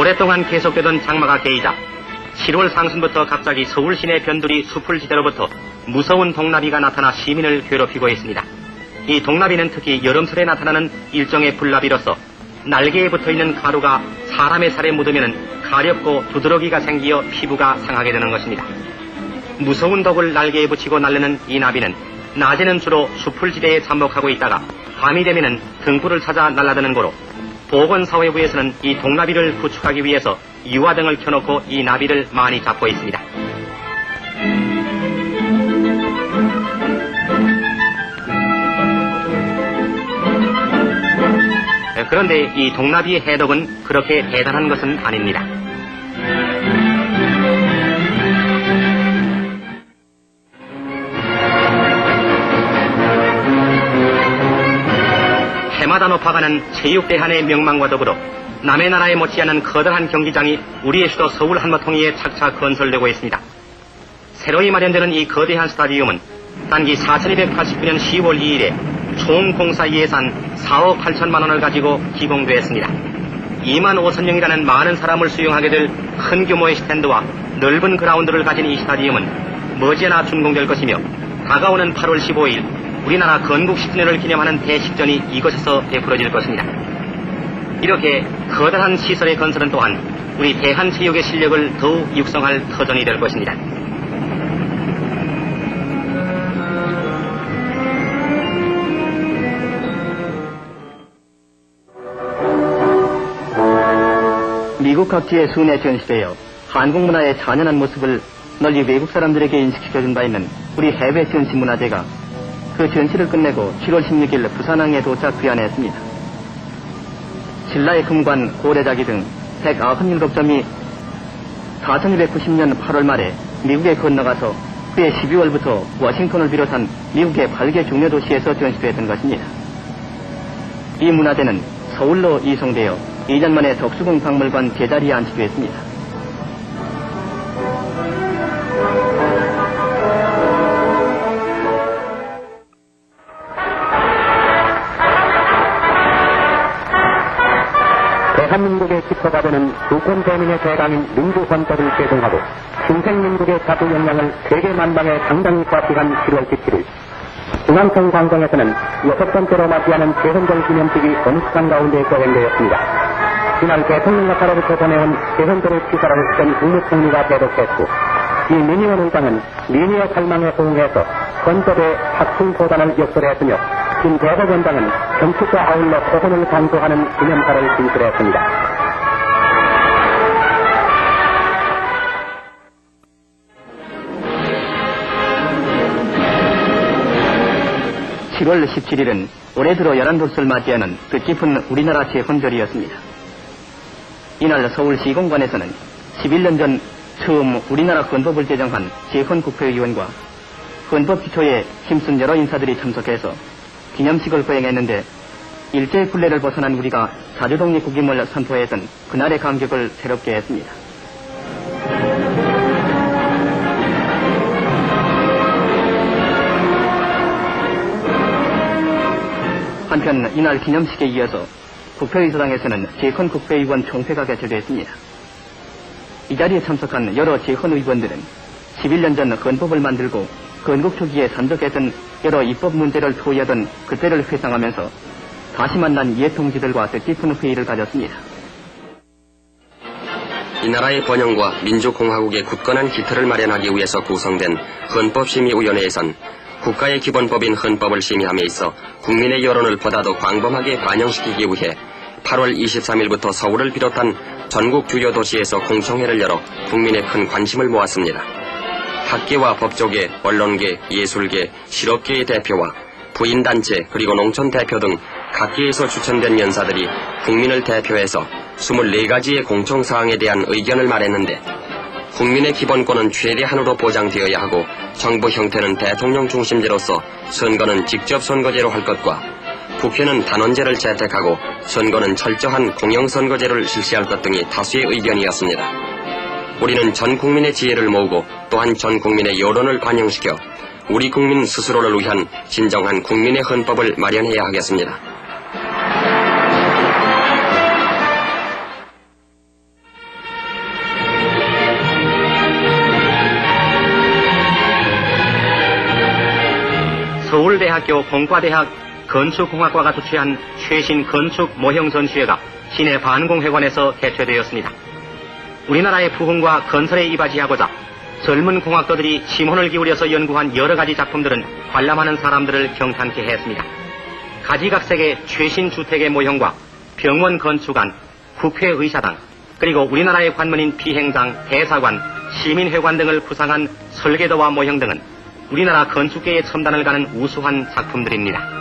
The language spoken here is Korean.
오랫동안 계속되던 장마가 개이자 7월 상순부터 갑자기 서울 시내 변두리 수풀지대로부터 무서운 동나비가 나타나 시민을 괴롭히고 있습니다. 이 동나비는 특히 여름철에 나타나는 일종의 불나비로서 날개에 붙어있는 가루가 사람의 살에 묻으면 가렵고 두드러기가 생기어 피부가 상하게 되는 것입니다. 무서운 독을 날개에 붙이고 날르는 이 나비는 낮에는 주로 수풀지대에 잠복하고 있다가 밤이 되면 등불을 찾아 날아드는 거로 보건사회부에서는 이 동나비를 구축하기 위해서 유화등을 켜놓고 이 나비를 많이 잡고 있습니다. 그런데 이 동나비의 해독은 그렇게 대단한 것은 아닙니다. 해마다 높아가는 체육대한의 명망과 더불어 남의 나라에 못지않은 커다란 경기장이 우리의 수도 서울 한마통위에 착착 건설되고 있습니다. 새로이 마련되는 이 거대한 스타디움은 단기 4289년 10월 2일에 총 공사 예산 4억 8천만 원을 가지고 기공되었습니다. 2만 5천명이라는 많은 사람을 수용하게 될 큰 규모의 스탠드와 넓은 그라운드를 가진 이 스타디움은 머지않아 준공될 것이며 다가오는 8월 15일 우리나라 건국 10주년을 기념하는 대식전이 이곳에서 베풀어질 것입니다. 이렇게 커다란 시설의 건설은 또한 우리 대한체육의 실력을 더욱 육성할 터전이 될 것입니다. 미국 각지에 순회 전시되어 한국 문화의 잔연한 모습을 널리 외국 사람들에게 인식시켜준 바 있는 우리 해외 전시 문화제가 그 전시를 끝내고 7월 16일 부산항에 도착 귀환했습니다. 신라의 금관, 고래자기 등 197점이 4290년 8월 말에 미국에 건너가서 그해 12월부터 워싱턴을 비롯한 미국의 8개 중요 도시에서 전시됐던 것입니다. 이 문화제는 서울로 이송되어 2년 만에 덕수궁 박물관 제자리에 안치되었습니다. 대한민국의 기초가 되는 주권 대민의 대강인 민주헌법을 제정하고 신생민국의 자주 역량을 세계 만방에 당당히 과시한 7월 17일 중앙청 광장에서는 6번째로 맞이하는 개헌절 기념식이 엄숙한 가운데 거행되었습니다. 이날 대통령과로부터 보내온 개헌절을 취사라고 했던 국무총리가 대독했고 이 민의원 의장은 민의의 갈망에 호응해서 헌법의 학충포단을 역설했으며 김 대법원장은 정치과 아울러 호혼을 강조하는 기념사를 진술했습니다. 7월 17일은 올해 들어 11돌을 맞이하는 뜻깊은 우리나라 재헌절이었습니다. 이날 서울시공관에서는 11년 전 처음 우리나라 헌법을 제정한 재헌국회의원과 헌법 기초에 힘쓴 여러 인사들이 참석해서 기념식을 거행했는데 일제의 굴레를 벗어난 우리가 자주독립국임을 선포했던 그날의 감격을 새롭게 했습니다. 한편 이날 기념식에 이어서 국회의사당에서는 재헌국회의원 총회가 개최됐습니다. 이 자리에 참석한 여러 재헌의원들은 11년 전 헌법을 만들고 건국 초기에 산적했던 여러 입법 문제를 토의하던 그때를 회상하면서 다시 만난 옛 동지들과 뜻깊은 회의를 가졌습니다. 이 나라의 번영과 민주공화국의 굳건한 기틀을 마련하기 위해서 구성된 헌법심의위원회에선 국가의 기본법인 헌법을 심의함에 있어 국민의 여론을 보다 더 광범하게 반영시키기 위해 8월 23일부터 서울을 비롯한 전국 주요 도시에서 공청회를 열어 국민의 큰 관심을 모았습니다. 학계와 법조계, 언론계, 예술계, 실업계의 대표와 부인단체 그리고 농촌 대표 등 각계에서 추천된 연사들이 국민을 대표해서 24가지의 공청사항에 대한 의견을 말했는데 국민의 기본권은 최대한으로 보장되어야 하고 정부 형태는 대통령 중심제로서 선거는 직접 선거제로 할 것과 국회는 단원제를 채택하고 선거는 철저한 공영선거제를 실시할 것 등이 다수의 의견이었습니다. 우리는 전 국민의 지혜를 모으고 또한 전 국민의 여론을 반영시켜 우리 국민 스스로를 위한 진정한 국민의 헌법을 마련해야 하겠습니다. 서울대학교 공과대학 건축공학과가 주최한 최신 건축 모형 전시회가 시내 반공회관에서 개최되었습니다. 우리나라의 부흥과 건설에 이바지하고자 젊은 공학도들이 심혼을 기울여서 연구한 여러 가지 작품들은 관람하는 사람들을 경탄케 했습니다. 가지각색의 최신 주택의 모형과 병원 건축안, 국회의사당, 그리고 우리나라의 관문인 비행장, 대사관, 시민회관 등을 구상한 설계도와 모형 등은 우리나라 건축계의 첨단을 가는 우수한 작품들입니다.